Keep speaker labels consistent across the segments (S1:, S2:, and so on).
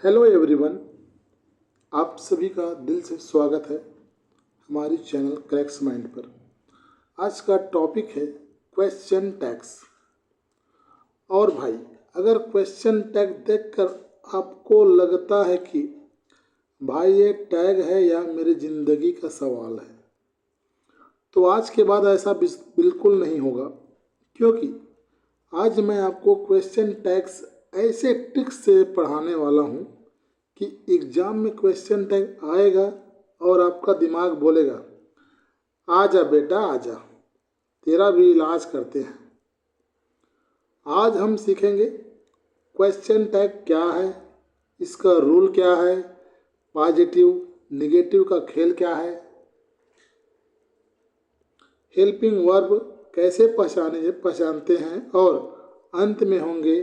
S1: Hello everyone, आप सभी का दिल से स्वागत है हमारी चैनल क्रैक्स माइंड पर। आज का टॉपिक है क्वेश्चन टैग्स। और भाई, अगर क्वेश्चन टैग देखकर आपको लगता है कि भाई ये टैग है या मेरी ज़िंदगी का सवाल है, तो आज के बाद ऐसा बिल्कुल नहीं होगा, क्योंकि आज मैं आपको क्वेश्चन टैग्स ऐसे ट्रिक्स से पढ़ाने वाला हूँ कि एग्ज़ाम में क्वेश्चन टैग आएगा और आपका दिमाग बोलेगा आजा बेटा आजा, तेरा भी इलाज करते हैं। आज हम सीखेंगे क्वेश्चन टैग क्या है, इसका रूल क्या है, पॉजिटिव निगेटिव का खेल क्या है, हेल्पिंग वर्ब कैसे पहचानते हैं, और अंत में होंगे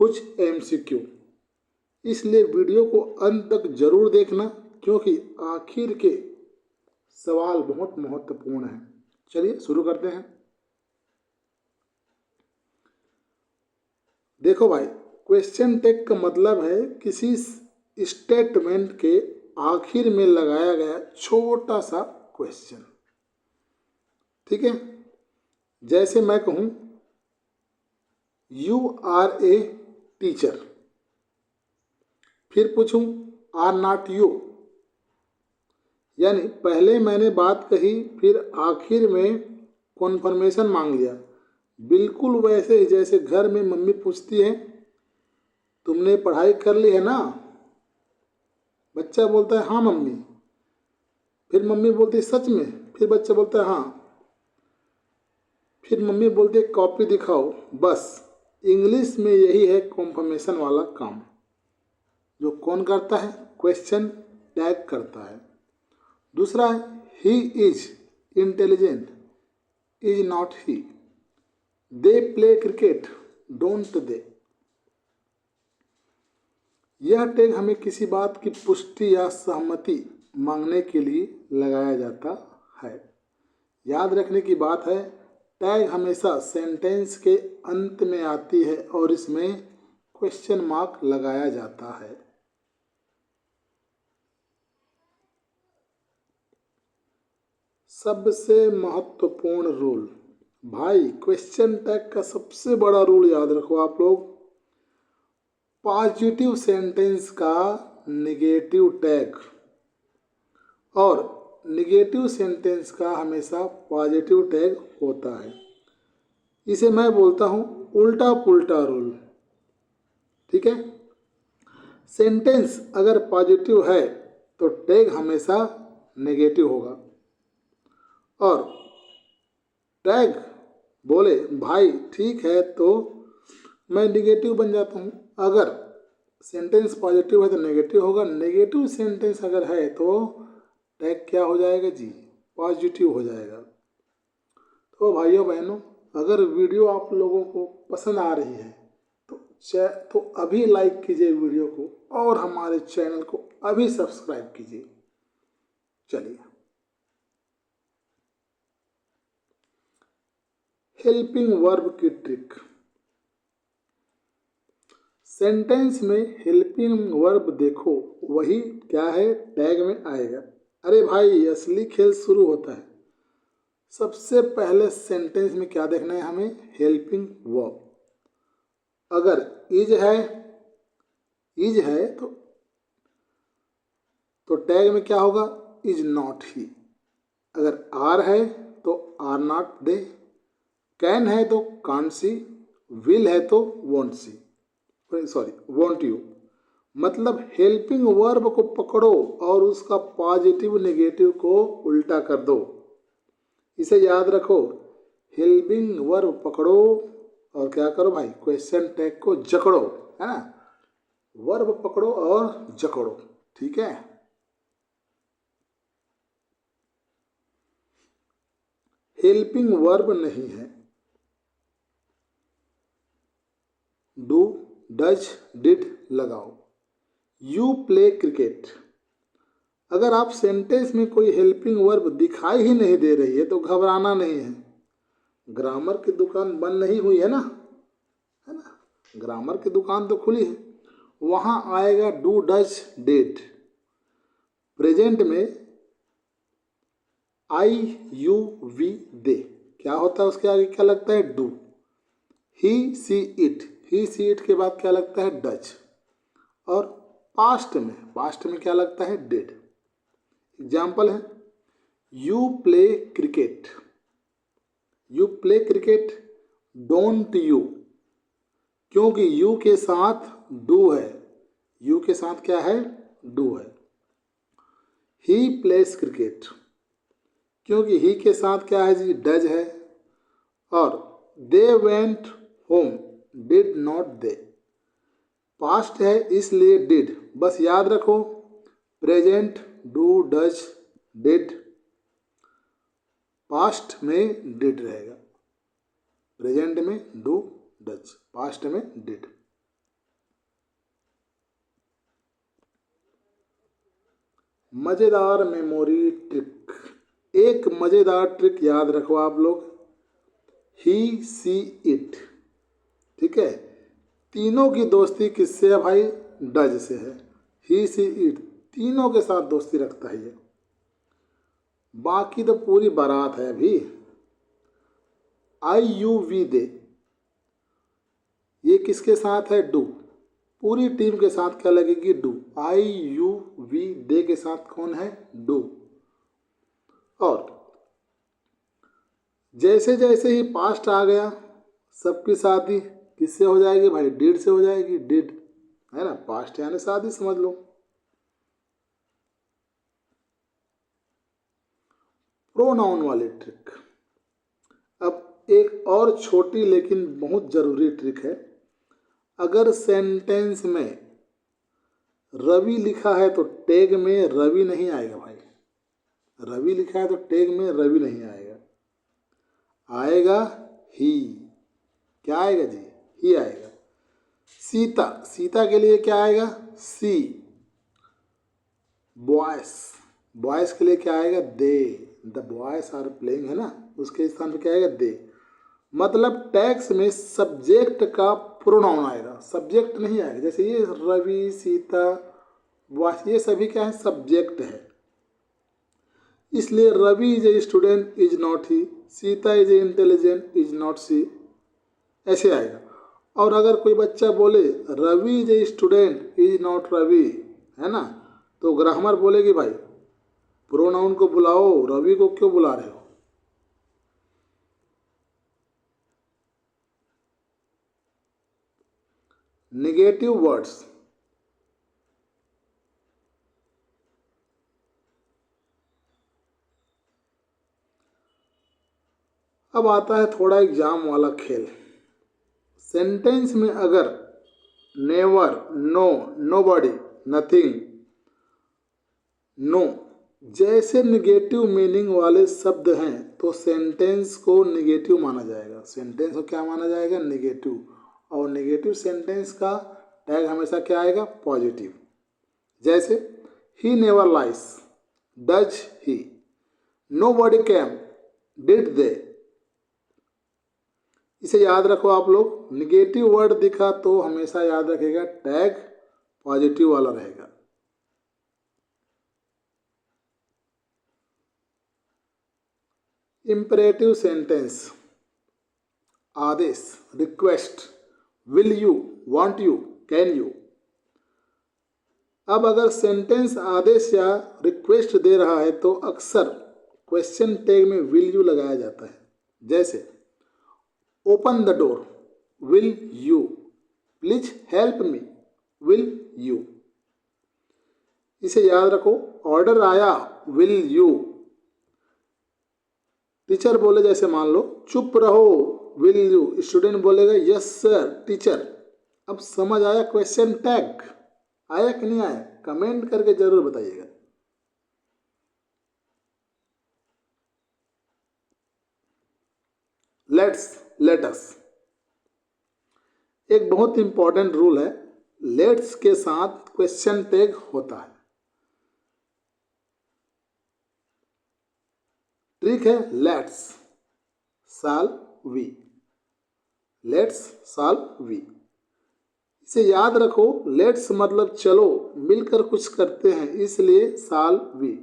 S1: कुछ MCQ। इसलिए वीडियो को अंत तक जरूर देखना, क्योंकि आखिर के सवाल बहुत महत्वपूर्ण हैं। चलिए शुरू करते हैं। देखो भाई, क्वेश्चन टैग का मतलब है किसी स्टेटमेंट के आखिर में लगाया गया छोटा सा क्वेश्चन। ठीक है, जैसे मैं कहूँ यू आर ए टीचर, फिर पूछूं आर नॉट यू, यानी पहले मैंने बात कही फिर आखिर में कॉन्फर्मेशन मांग लिया। बिल्कुल वैसे ही जैसे घर में मम्मी पूछती है तुमने पढ़ाई कर ली है ना, बच्चा बोलता है हाँ मम्मी, फिर मम्मी बोलती है सच में, फिर बच्चा बोलता है हाँ, फिर मम्मी बोलती है कॉपी दिखाओ। बस इंग्लिश में यही है कॉन्फर्मेशन वाला काम, जो कौन करता है? क्वेश्चन टैग करता है। दूसरा है he is intelligent, is not he, they play cricket, don't they. यह टैग हमें किसी बात की पुष्टि या सहमति मांगने के लिए लगाया जाता है। याद रखने की बात है, टैग हमेशा सेंटेंस के अंत में आती है और इसमें क्वेश्चन मार्क लगाया जाता है। सबसे महत्वपूर्ण रूल भाई, क्वेश्चन टैग का सबसे बड़ा रूल याद रखो आप लोग, पॉजिटिव सेंटेंस का निगेटिव टैग और निगेटिव सेंटेंस का हमेशा पॉजिटिव टैग होता है। इसे मैं बोलता हूँ उल्टा पुल्टा रूल। ठीक है, सेंटेंस अगर पॉजिटिव है तो टैग हमेशा नेगेटिव होगा, और टैग बोले भाई ठीक है तो मैं निगेटिव बन जाता हूँ। अगर सेंटेंस पॉजिटिव है तो नेगेटिव होगा, नेगेटिव सेंटेंस अगर है तो टैग क्या हो जाएगा जी? पॉजिटिव हो जाएगा। तो भाइयों बहनों, अगर वीडियो आप लोगों को पसंद आ रही है तो अभी लाइक कीजिए वीडियो को, और हमारे चैनल को अभी सब्सक्राइब कीजिए। चलिए, हेल्पिंग वर्ब की ट्रिक। सेंटेंस में हेल्पिंग वर्ब देखो, वही क्या है? टैग में आएगा। अरे भाई, असली खेल शुरू होता है। सबसे पहले सेंटेंस में क्या देखना है हमें? Helping verb. अगर इज है तो टैग में क्या होगा? इज नॉट ही। अगर आर है तो आर नॉट दे, कैन है तो कांट सी, विल है तो won't see, sorry won't you. मतलब हेल्पिंग वर्ब को पकड़ो और उसका पॉजिटिव नेगेटिव को उल्टा कर दो। इसे याद रखो, हेल्पिंग वर्ब पकड़ो और क्या करो भाई? क्वेश्चन टैग को जकड़ो, है ना? वर्ब पकड़ो और जकड़ो। ठीक है, हेल्पिंग वर्ब नहीं है। डू, डज, डिड लगाओ। You play cricket. अगर आप सेंटेंस में कोई हेल्पिंग वर्ब दिखाई ही नहीं दे रही है तो घबराना नहीं है। ग्रामर की दुकान बंद नहीं हुई है ना, है ना? ग्रामर की दुकान तो खुली है। वहाँ आएगा डू डज डिड। प्रेजेंट में आई यू वी दे, क्या होता है उसके आगे क्या लगता है, do. He see it, he see it के बाद क्या लगता है, डज। और पास्ट में क्या लगता है, डिड। एग्जाम्पल है, you play cricket, you play cricket, don't you, क्योंकि यू के साथ डू है, यू के साथ क्या है, डू है। ही प्लेस क्रिकेट, क्योंकि ही के साथ क्या है जी, डज है। और they went home, did not they, past है इसलिए डिड। बस याद रखो, present do does did, past में डिड रहेगा, प्रेजेंट में डू डज, पास्ट में डिड। मज़ेदार मेमोरी ट्रिक, एक मज़ेदार ट्रिक याद रखो आप लोग, ही सी इट, ठीक है। तीनों की दोस्ती किससे है भाई, डज से है। ही सी इट तीनों के साथ दोस्ती रखता है ये, बाकी तो पूरी बारात है अभी। आई यू वी दे, ये किसके साथ है, डू। पूरी टीम के साथ क्या लगेगी, डू। आई यू वी दे के साथ कौन है, डू। और जैसे जैसे ही पास्ट आ गया, सबकी शादी किससे हो जाएगी भाई, डिड से हो जाएगी, डिड है ना, पास्ट यानी शादी समझ लो। प्रोनाउन वाली ट्रिक, अब एक और छोटी लेकिन बहुत ज़रूरी ट्रिक है। अगर सेंटेंस में रवि लिखा है तो टैग में रवि नहीं आएगा भाई, रवि लिखा है तो टैग में रवि नहीं आएगा, आएगा ही। क्या आएगा जी, ही आएगा। सीता, सीता के लिए क्या आएगा, सी। बॉयस, बॉयस के लिए क्या आएगा, दे। द बॉयस आर प्लेइंग है ना, उसके स्थान पर क्या आएगा, दे। मतलब टैक्स में सब्जेक्ट का प्रोनाउन आएगा, सब्जेक्ट नहीं आएगा। जैसे ये रवि, सीता, बॉयस, ये सभी क्या है, सब्जेक्ट है। इसलिए Ravi is a student is not he, Sita is a intelligent is not she, ऐसे आएगा। और अगर कोई बच्चा बोले Ravi is a student is not Ravi, है ना, तो ग्रामर बोलेगी भाई प्रोनाउन को बुलाओ, रवि को क्यों बुला रहे हो। निगेटिव वर्ड्स, अब आता है थोड़ा एग्जाम वाला खेल। सेंटेंस में अगर never, no, nobody, nothing, no जैसे निगेटिव मीनिंग वाले शब्द हैं तो सेंटेंस को निगेटिव माना जाएगा, सेंटेंस को क्या माना जाएगा, निगेटिव। और निगेटिव सेंटेंस का टैग हमेशा क्या आएगा, पॉजिटिव। जैसे he never lies, does he, nobody came, did they. इसे याद रखो आप लोग, निगेटिव वर्ड दिखा तो हमेशा याद रखेगा टैग पॉजिटिव वाला रहेगा। इंपरेटिव सेंटेंस, आदेश, request, will you, want you, can you. अब अगर सेंटेंस आदेश या रिक्वेस्ट दे रहा है तो अक्सर क्वेश्चन टैग में विल यू लगाया जाता है। जैसे open the door, will you, please help me, will you. इसे याद रखो, ऑर्डर आया, विल यू। टीचर बोले जैसे मान लो चुप रहो, विल यू। स्टूडेंट बोलेगा यस सर टीचर। अब समझ आया क्वेश्चन टैग, आया कि नहीं आया, कमेंट करके जरूर बताइएगा। लेट अस, एक बहुत इंपॉर्टेंट रूल है, लेट्स के साथ क्वेश्चन टैग होता है। ट्रिक है लेट्स, साल वी, लेट्स साल वी। इसे याद रखो, लेट्स मतलब चलो मिलकर कुछ करते हैं, इसलिए साल वी।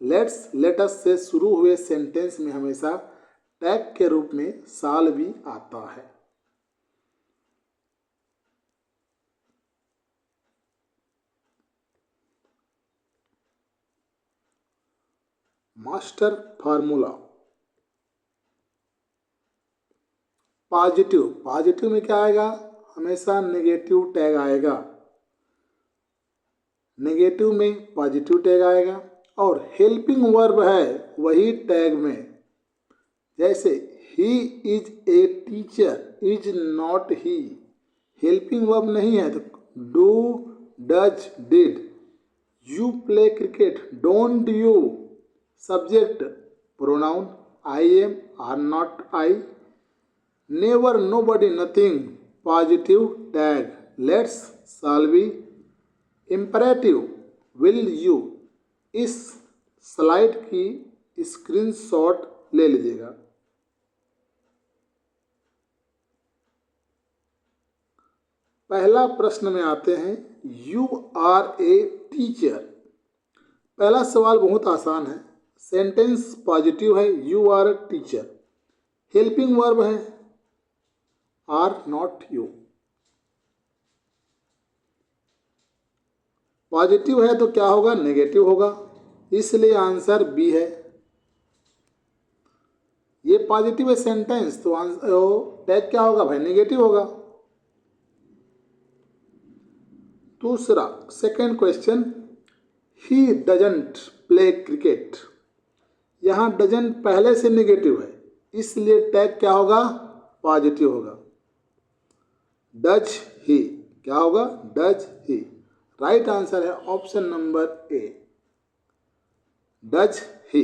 S1: लेट्स लेटस से शुरू हुए सेंटेंस में हमेशा टैग के रूप में साल वी आता है। Master formula. पॉजिटिव, पॉजिटिव में क्या आएगा, हमेशा नेगेटिव टैग आएगा, नेगेटिव में पॉजिटिव टैग आएगा। और हेल्पिंग वर्ब है वही टैग में, जैसे he is a teacher, is not he, helping verb नहीं है तो do, does, did. You play cricket, don't you, subject pronoun I am, are not I. Never, nobody, nothing, positive tag. Let's, shall we. Imperative, will you. इस slide की screenshot ले लीजिएगा। पहला प्रश्न में आते हैं, यू आर ए टीचर। पहला सवाल बहुत आसान है, सेंटेंस पॉजिटिव है, you are a teacher. Helping verb है आर नॉट यू। पॉजिटिव है तो क्या होगा, नेगेटिव होगा, इसलिए आंसर बी है। ये पॉजिटिव है सेंटेंस तो टैग क्या होगा भाई, नेगेटिव होगा। दूसरा, second question, he doesn't play cricket. यहाँ डजंट पहले से नेगेटिव है, इसलिए टैग क्या होगा, पॉजिटिव होगा। डज ही, क्या होगा, डज ही। राइट आंसर है option number A, does he.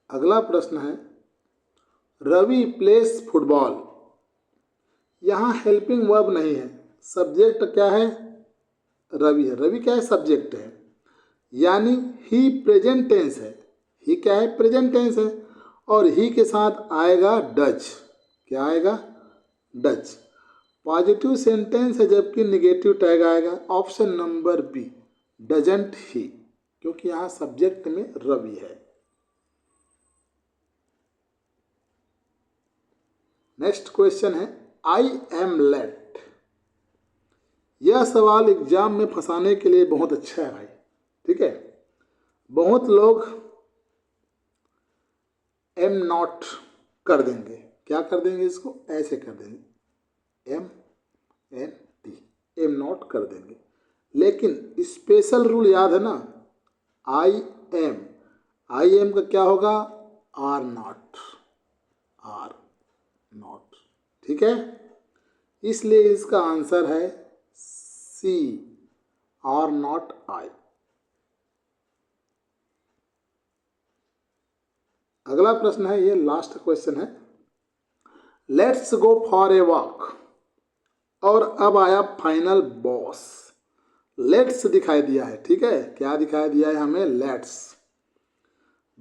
S1: अगला प्रश्न है, रवि प्लेस फुटबॉल। यहाँ हेल्पिंग वर्ब नहीं है, सब्जेक्ट क्या है, रवि है। रवि क्या है, सब्जेक्ट है, यानी ही प्रेजेंट टेंस है। ही क्या है, प्रेजेंट टेंस है, और ही के साथ आएगा डज। क्या आएगा, डज। पॉजिटिव सेंटेंस है जबकि निगेटिव टैग आएगा, option number B, doesn't he, क्योंकि यहाँ सब्जेक्ट में रवि है। नेक्स्ट क्वेश्चन है, आई एम लेट। यह सवाल एग्जाम में फंसाने के लिए बहुत अच्छा है भाई, ठीक है। बहुत लोग एम नॉट कर देंगे, क्या कर देंगे, इसको ऐसे कर देंगे, M N T, am not कर देंगे। लेकिन स्पेशल रूल याद है ना, आई एम का क्या होगा, आर नॉट, आर नॉट, ठीक है। इसलिए इसका आंसर है सी, आर नॉट आई। अगला प्रश्न है, ये लास्ट क्वेश्चन है, let's go for a walk. और अब आया फाइनल बॉस, लेट्स दिखाई दिया है, ठीक है। क्या दिखाई दिया है हमें, लेट्स।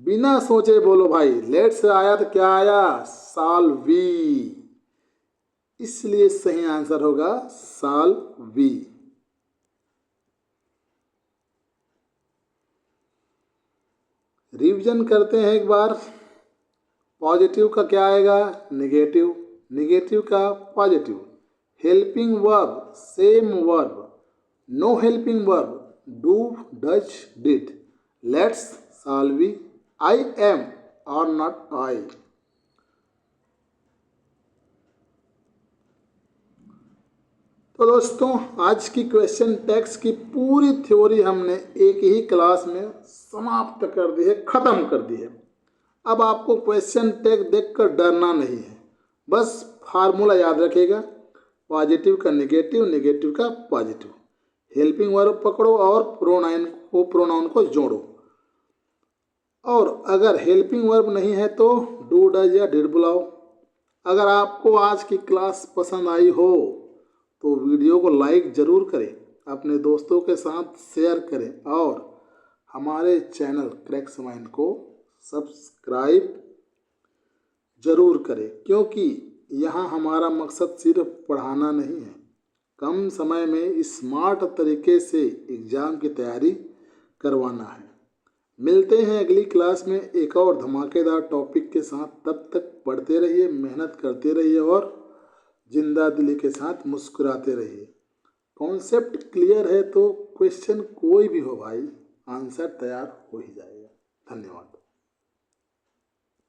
S1: बिना सोचे बोलो भाई, लेट्स आया तो क्या आया, साल वी, इसलिए सही आंसर होगा साल वी। रिवीजन करते हैं एक बार, पॉजिटिव का क्या आएगा, नेगेटिव, नेगेटिव का positive. Helping verb same verb, no helping verb do, does, did. Let's, shall we, I am, और नॉट आई। तो दोस्तों, आज की क्वेश्चन टैग्स की पूरी थ्योरी हमने एक ही क्लास में समाप्त कर दी है, ख़त्म कर दी है। अब आपको क्वेश्चन टैग देखकर डरना नहीं है, बस फार्मूला याद रखिएगा, पॉजिटिव का नेगेटिव, नेगेटिव का पॉजिटिव। हेल्पिंग वर्ब पकड़ो और प्रोनाउन को जोड़ो। और अगर हेल्पिंग वर्ब नहीं है तो डू, डज या डिड बुलाओ। अगर आपको आज की क्लास पसंद आई हो तो वीडियो को लाइक ज़रूर करें, अपने दोस्तों के साथ शेयर करें, और हमारे चैनल क्रैक्स माइंड को सब्सक्राइब ज़रूर करें, क्योंकि यहाँ हमारा मकसद सिर्फ पढ़ाना नहीं है, कम समय में स्मार्ट तरीके से एग्ज़ाम की तैयारी करवाना है। मिलते हैं अगली क्लास में एक और धमाकेदार टॉपिक के साथ। तब तक पढ़ते रहिए, मेहनत करते रहिए और जिंदा दिली के साथ मुस्कुराते रहिए। कॉन्सेप्ट क्लियर है तो क्वेश्चन कोई भी हो भाई, आंसर तैयार हो ही जाएगा। धन्यवाद।